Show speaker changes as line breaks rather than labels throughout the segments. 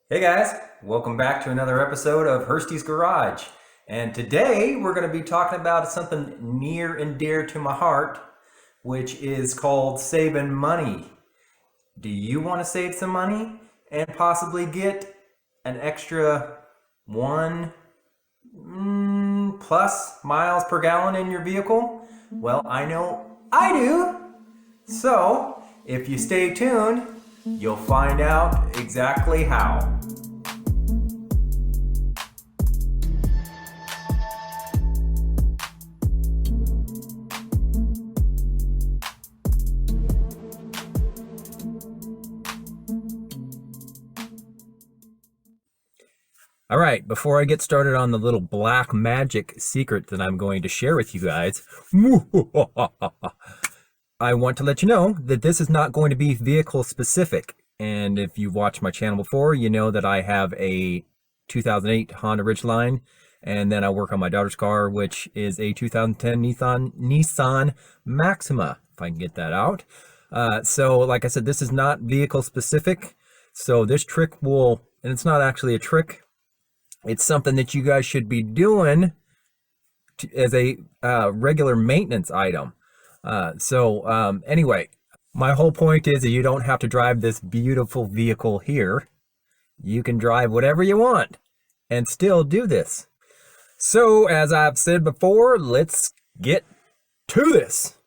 Hey guys, welcome back to another episode of Hursty's Garage. And today we're going to be talking about something near and dear to my heart, which is called saving money. Do you want to save some money and possibly get an extra one plus miles per gallon in your vehicle? Well, I know I do. So, if you stay tuned, you'll find out exactly how. All right, before I get started on the little black magic secret that I'm going to share with you guys, I want to let you know that this is not going to be vehicle specific. And if you've watched my channel before, you know that I have a 2008 Honda Ridgeline, and then I work on my daughter's car, which is a 2010 Nissan Maxima, if I can get that out. So like I said, this is not vehicle specific. So this trick will, and it's not actually a trick, it's something that you guys should be doing as a regular maintenance item. Anyway, my whole point is that you don't have to drive this beautiful vehicle here. You can drive whatever you want and still do this. So, as I've said before, let's get to this.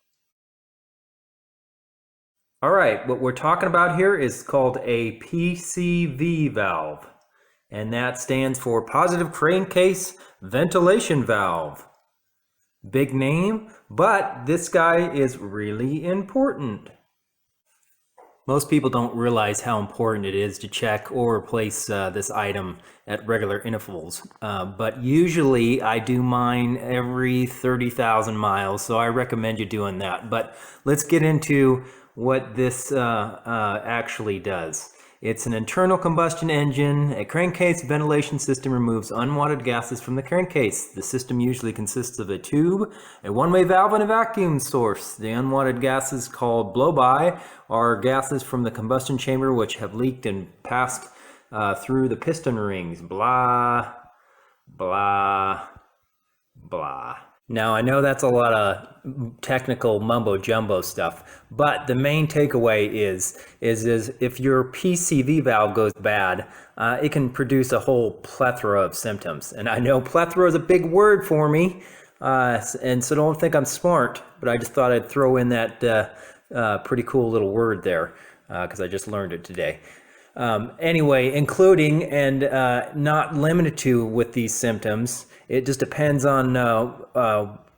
All right, what we're talking about here is called a PCV valve, and that stands for positive crankcase ventilation valve. Big name, but this guy is really important. Most people don't realize how important it is to check or replace this item at regular intervals. But usually I do mine every 30,000 miles, so I recommend you doing that. But let's get into what this actually does. It's an internal combustion engine. A crankcase ventilation system removes unwanted gases from the crankcase. The system usually consists of a tube, a one-way valve, and a vacuum source. The unwanted gases, called blow-by, are gases from the combustion chamber which have leaked and passed through the piston rings. Blah, blah, blah. Now, I know that's a lot of technical mumbo-jumbo stuff, but the main takeaway is if your PCV valve goes bad, it can produce a whole plethora of symptoms. And I know plethora is a big word for me, and so don't think I'm smart, but I just thought I'd throw in that pretty cool little word there, because I just learned it today. Anyway, including and not limited to with these symptoms, it just depends on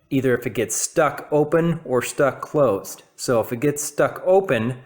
either if it gets stuck open or stuck closed. So if it gets stuck open,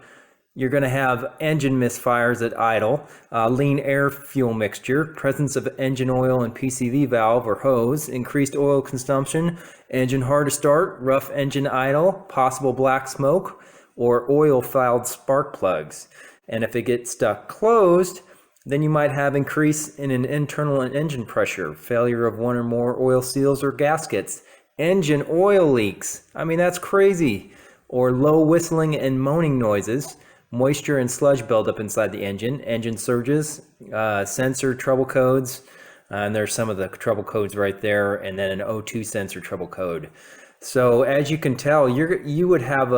you're going to have engine misfires at idle, lean air fuel mixture, presence of engine oil and PCV valve or hose, increased oil consumption, engine hard to start, rough engine idle, possible black smoke, or oil-fouled spark plugs. And if it gets stuck closed, then you might have increase in an internal engine pressure, failure of one or more oil seals or gaskets, engine oil leaks. I mean, that's crazy. Or low whistling and moaning noises, moisture and sludge buildup inside the engine surges, sensor trouble codes, and there's some of the trouble codes right there, and then an O2 sensor trouble code. So as you can tell, you would have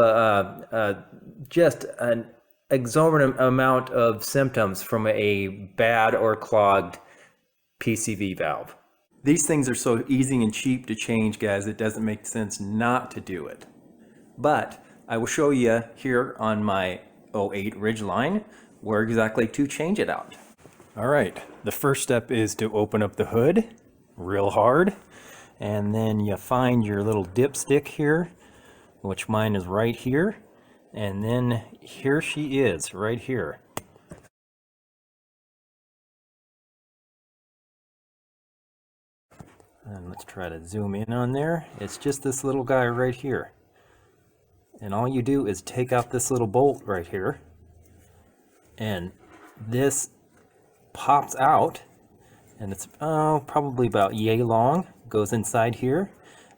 just an exorbitant amount of symptoms from a bad or clogged PCV valve. These things are so easy and cheap to change, guys, it doesn't make sense not to do it. But I will show you here on my '08 Ridgeline where exactly to change it out. All right, the first step is to open up the hood real hard, and then you find your little dipstick here, which mine is right here. And then here she is, right here. And let's try to zoom in on there. It's just this little guy right here. And all you do is take out this little bolt right here. And this pops out. And it's probably about yay long. Goes inside here.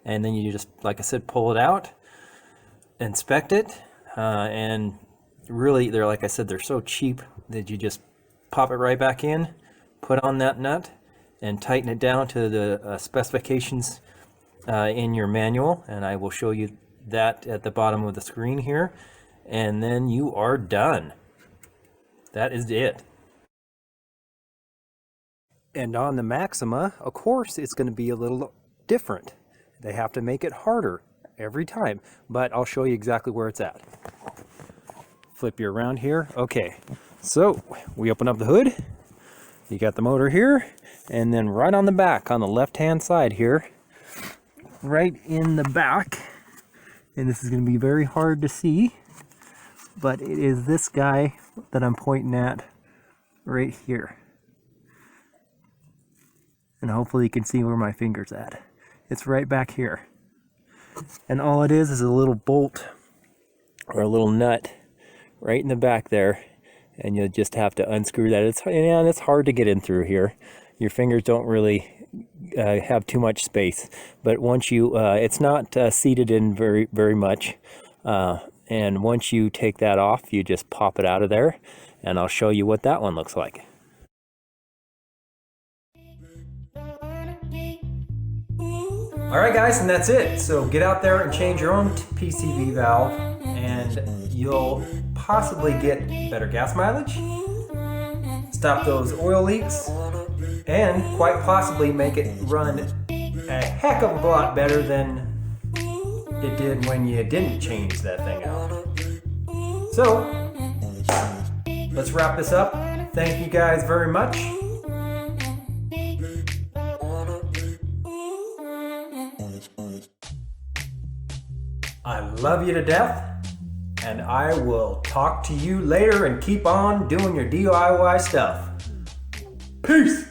And then you just, like I said, pull it out. Inspect it. And really, like I said, they're so cheap that you just pop it right back in, put on that nut and tighten it down to the specifications in your manual, and I will show you that at the bottom of the screen here, and then you are done. That is it. And on the Maxima, of course, it's going to be a little different. They have to make it harder every time, but I'll show you exactly where it's at. Flip you around here. Okay, so we open up the hood. You got the motor here, and then right on the back, on the left-hand side here, right in the back, and this is going to be very hard to see, but it is this guy that I'm pointing at right here. And hopefully you can see where my finger's at. It's right back here. And all it is a little bolt or a little nut right in the back there, and you'll just have to unscrew that. It's hard to get in through here. Your fingers don't really have too much space, but once you it's not seated in very much, and once you take that off, you just pop it out of there, and I'll show you what that one looks like. Alright guys, and that's it. So get out there and change your own PCV valve, and you'll possibly get better gas mileage, stop those oil leaks, and quite possibly make it run a heck of a lot better than it did when you didn't change that thing out. So, let's wrap this up. Thank you guys very much. I love you to death, and I will talk to you later, and keep on doing your DIY stuff. Peace!